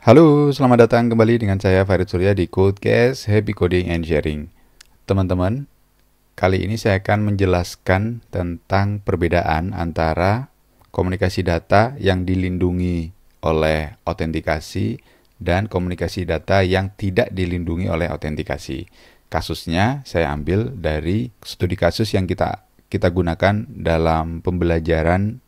Halo, selamat datang kembali dengan saya Farid Surya di Codecast Happy Coding and Sharing. Teman-teman, kali ini saya akan menjelaskan tentang perbedaan antara komunikasi data yang dilindungi oleh autentikasi dan komunikasi data yang tidak dilindungi oleh autentikasi. Kasusnya saya ambil dari studi kasus yang kita gunakan dalam pembelajaran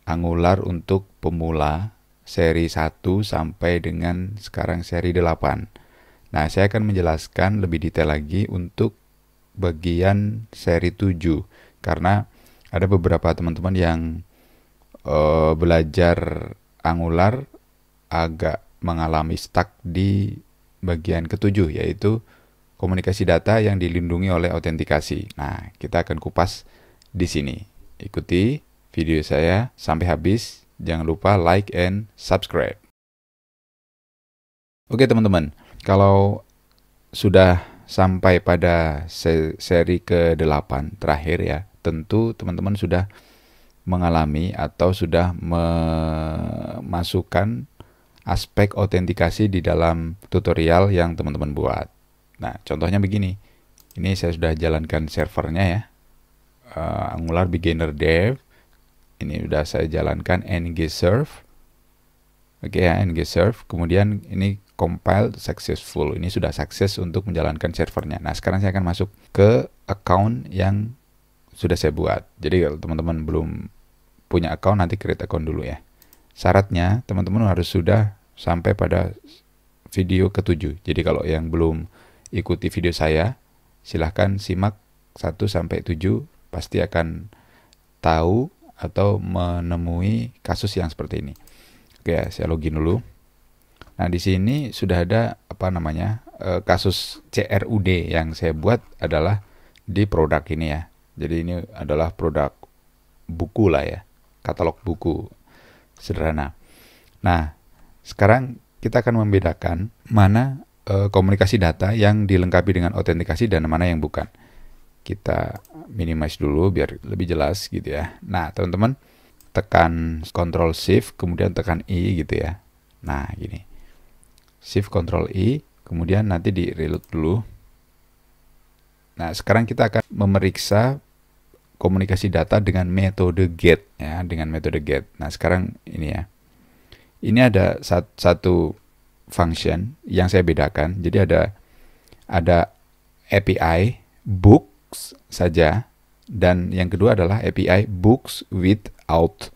Angular untuk pemula seri 1 sampai dengan sekarang seri 8. Nah, saya akan menjelaskan lebih detail lagi untuk bagian seri 7 karena ada beberapa teman-teman yang belajar Angular agak mengalami stuck di bagian ketujuh, yaitu komunikasi data yang dilindungi oleh autentikasi. Nah, kita akan kupas di sini. Ikuti video saya sampai habis. Jangan lupa like and subscribe. Oke teman-teman, kalau sudah sampai pada seri ke-8 terakhir ya, tentu teman-teman sudah mengalami atau sudah memasukkan aspek autentikasi di dalam tutorial yang teman-teman buat. Nah, contohnya begini. Ini saya sudah jalankan servernya ya. Angular Beginner Dev. Ini sudah saya jalankan ng-serve. Oke ya, ng-serve. Kemudian ini compile successful. Ini sudah sukses untuk menjalankan servernya. Nah, sekarang saya akan masuk ke account yang sudah saya buat. Jadi kalau teman-teman belum punya account, nanti create account dulu ya. Syaratnya teman-teman harus sudah sampai pada video ke-7. Jadi kalau yang belum ikuti video saya, silahkan simak 1 sampai 7, pasti akan tahu atau menemui kasus yang seperti ini. Oke, saya login dulu. Nah, di sini sudah ada kasus CRUD yang saya buat adalah di produk ini ya. Jadi ini adalah produk buku lah ya, katalog buku sederhana. Nah, sekarang kita akan membedakan mana komunikasi data yang dilengkapi dengan autentikasi dan mana yang bukan. Kita minimize dulu biar lebih jelas gitu ya. Nah, teman-teman tekan Ctrl Shift kemudian tekan I gitu ya. Nah, gini. Shift Ctrl I, kemudian nanti di reload dulu. Nah, sekarang kita akan memeriksa komunikasi data dengan metode get ya, dengan metode get. Nah, sekarang ini ya. Ini ada satu function yang saya bedakan. Jadi ada API book saja, dan yang kedua adalah API books without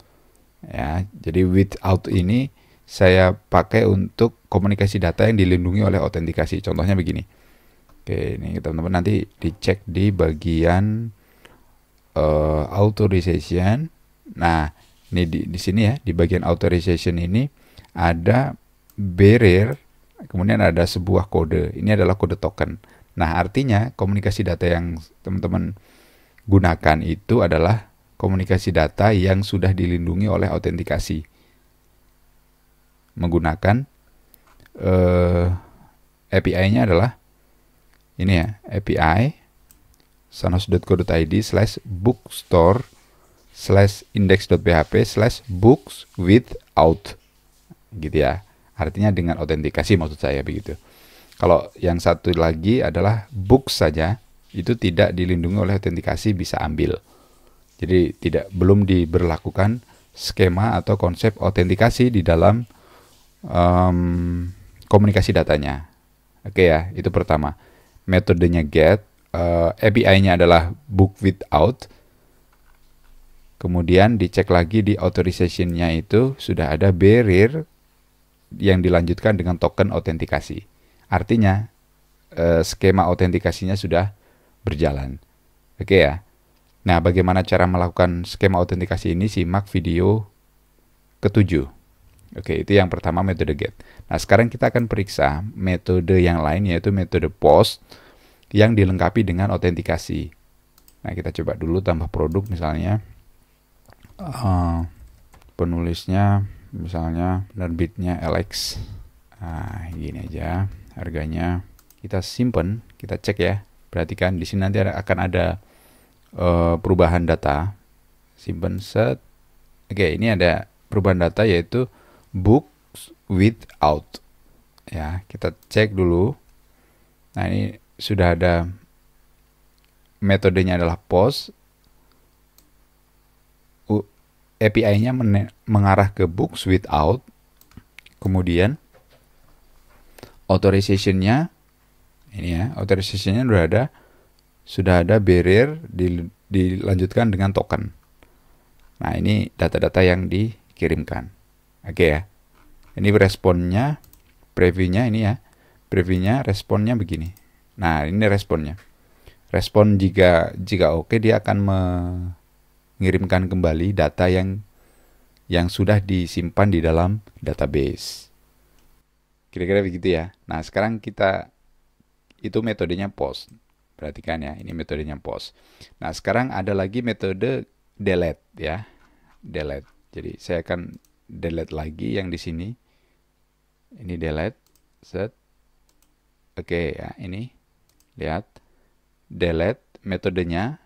ya. Jadi without ini saya pakai untuk komunikasi data yang dilindungi oleh autentikasi. Contohnya begini. Oke, ini teman-teman nanti dicek di bagian authorization. Nah, ini di sini ya, di bagian authorization ini ada barrier, kemudian ada sebuah kode. Ini adalah kode token. Nah, artinya komunikasi data yang teman-teman gunakan itu adalah komunikasi data yang sudah dilindungi oleh autentikasi. Menggunakan API-nya adalah ini ya, API sanos.co.id/bookstore/index.php/books without gitu ya. Artinya dengan autentikasi maksud saya begitu. Kalau yang satu lagi adalah books saja, itu tidak dilindungi oleh autentikasi, bisa ambil. Jadi belum diberlakukan skema atau konsep autentikasi di dalam komunikasi datanya. Oke ya, itu pertama. Metodenya get, API-nya adalah book without. Kemudian dicek lagi di authorization-nya itu sudah ada barrier yang dilanjutkan dengan token autentikasi. Artinya skema autentikasinya sudah berjalan. Oke ya. Nah, bagaimana cara melakukan skema autentikasi ini? Simak video ke-7. Oke, itu yang pertama, metode get. Nah, sekarang kita akan periksa metode yang lain, yaitu metode post yang dilengkapi dengan autentikasi. Nah, kita coba dulu tambah produk misalnya. Penulisnya misalnya penerbitnya LX. Nah, gini aja. Harganya kita simpen, kita cek ya. Perhatikan di sini nanti akan ada perubahan data. Simpen set. Oke, ini ada perubahan data yaitu books without. Ya, kita cek dulu. Nah, ini sudah ada, metodenya adalah post. API-nya mengarah ke books without. Kemudian authorization-nya ini ya, authorization-nya sudah ada barrier dilanjutkan dengan token. Nah, ini data-data yang dikirimkan. Oke ya. Ini responnya, previewnya ini ya. Previewnya, responnya begini. Nah, ini responnya. Respon jika oke, dia akan mengirimkan kembali data yang sudah disimpan di dalam database. Kira-kira begitu ya. Nah, sekarang itu metodenya post. Perhatikan ya, ini metodenya post. Nah, sekarang ada lagi metode delete ya. Delete. Jadi saya akan delete lagi yang di sini. Ini delete. Set. Oke ya, ini. Lihat. Delete metodenya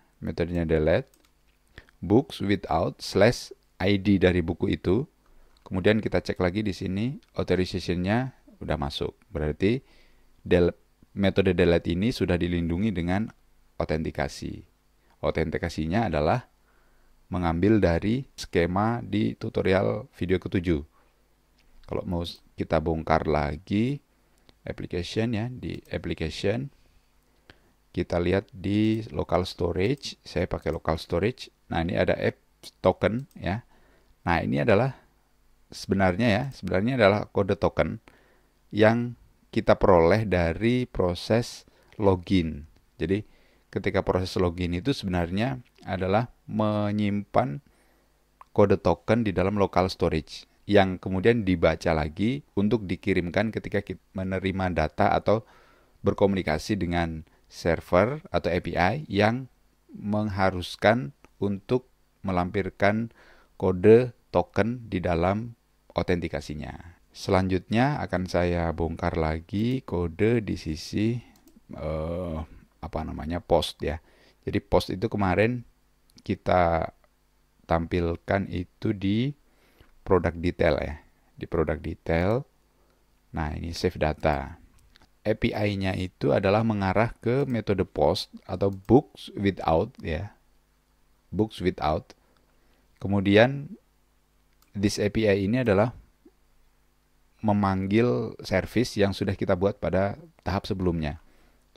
delete. Books without /id dari buku itu. Kemudian kita cek lagi di sini, authorization-nya udah masuk. Berarti metode delete ini sudah dilindungi dengan autentikasi. Autentikasinya adalah mengambil dari skema di tutorial video ke-7. Kalau mau kita bongkar lagi application ya, di application kita lihat di local storage, saya pakai local storage. Nah, ini ada app token ya. Nah, ini adalah sebenarnya adalah kode token yang kita peroleh dari proses login. Jadi ketika proses login itu sebenarnya adalah menyimpan kode token di dalam local storage yang kemudian dibaca lagi untuk dikirimkan ketika kita menerima data atau berkomunikasi dengan server atau API yang mengharuskan untuk melampirkan kode token di dalam autentikasinya. Selanjutnya akan saya bongkar lagi kode di sisi post ya. Jadi post itu kemarin kita tampilkan itu di product detail ya. Di product detail. Nah, ini save data. API-nya itu adalah mengarah ke metode post atau books without ya. Books without. Kemudian this API ini adalah memanggil service yang sudah kita buat pada tahap sebelumnya.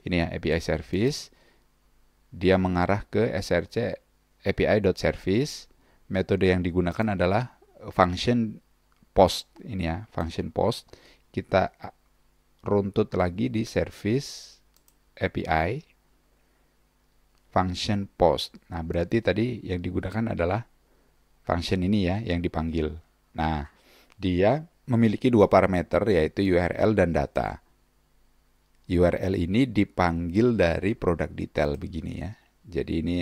Ini ya, API service. Dia mengarah ke src api.service. Metode yang digunakan adalah function post. Ini ya, function post. Kita runtut lagi di service API function post. Nah, berarti tadi yang digunakan adalah function ini ya, yang dipanggil. Nah, dia memiliki dua parameter yaitu URL dan data. URL ini dipanggil dari product detail begini ya. Jadi ini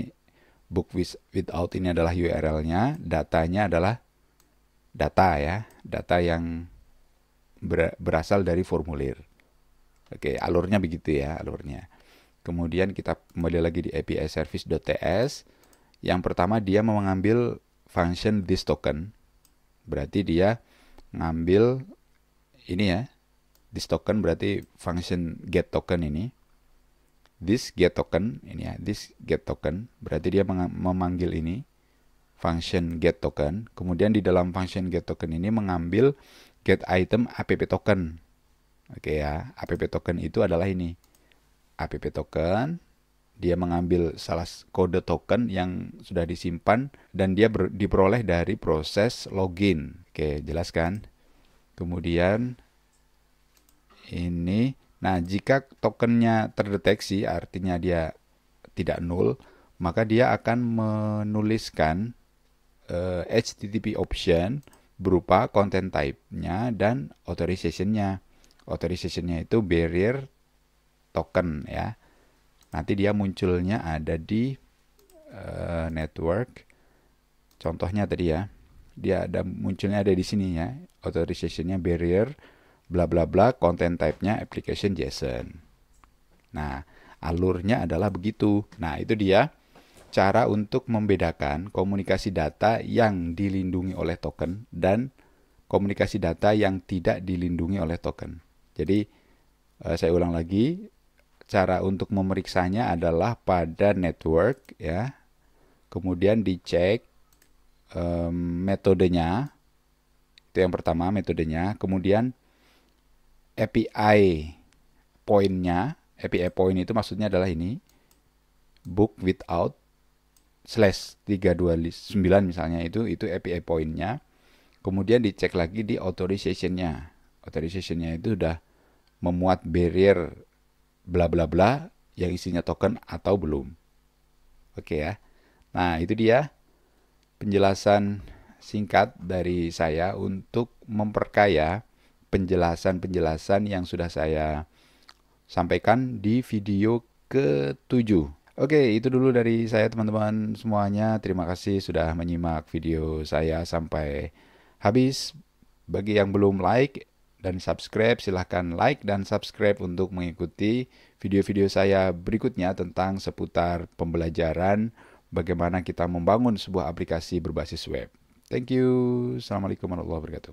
book without ini adalah URL-nya, datanya adalah data ya, data yang berasal dari formulir. Oke, alurnya begitu ya, alurnya. Kemudian kita kembali lagi di API service.ts. Yang pertama dia mengambil function this token. Berarti dia ngambil ini ya, this token berarti function get token ini. This get token ini ya, this get token berarti dia memanggil ini function get token. Kemudian di dalam function get token ini mengambil get item app token. Oke ya, app token itu adalah ini. App token, dia mengambil salah kode token yang sudah disimpan dan dia diperoleh dari proses login. Oke, jelas kan? Kemudian ini, nah jika tokennya terdeteksi artinya dia tidak null, maka dia akan menuliskan HTTP option berupa content type-nya dan authorization-nya. Authorization-nya itu barrier token ya. Nanti dia munculnya ada di network. Contohnya tadi ya. Dia munculnya ada di sini ya. Authorization-nya barrier bla bla bla, content type-nya application JSON. Nah, alurnya adalah begitu. Nah, itu dia cara untuk membedakan komunikasi data yang dilindungi oleh token dan komunikasi data yang tidak dilindungi oleh token. Jadi saya ulang lagi, cara untuk memeriksanya adalah pada network ya. Kemudian dicek metodenya. Itu yang pertama, metodenya. Kemudian API point-nya. API point itu maksudnya adalah ini, book without slash 329 misalnya, itu API point-nya. Kemudian dicek lagi di authorization-nya. Authorization-nya itu udah memuat barrier bla bla bla yang isinya token atau belum. Oke ya. Nah, itu dia penjelasan singkat dari saya untuk memperkaya penjelasan-penjelasan yang sudah saya sampaikan di video ke-7. Oke, itu dulu dari saya teman-teman semuanya. Terima kasih sudah menyimak video saya sampai habis. Bagi yang belum like dan subscribe, silahkan like dan subscribe untuk mengikuti video-video saya berikutnya tentang seputar pembelajaran bagaimana kita membangun sebuah aplikasi berbasis web. Thank you. Assalamualaikum warahmatullahi wabarakatuh.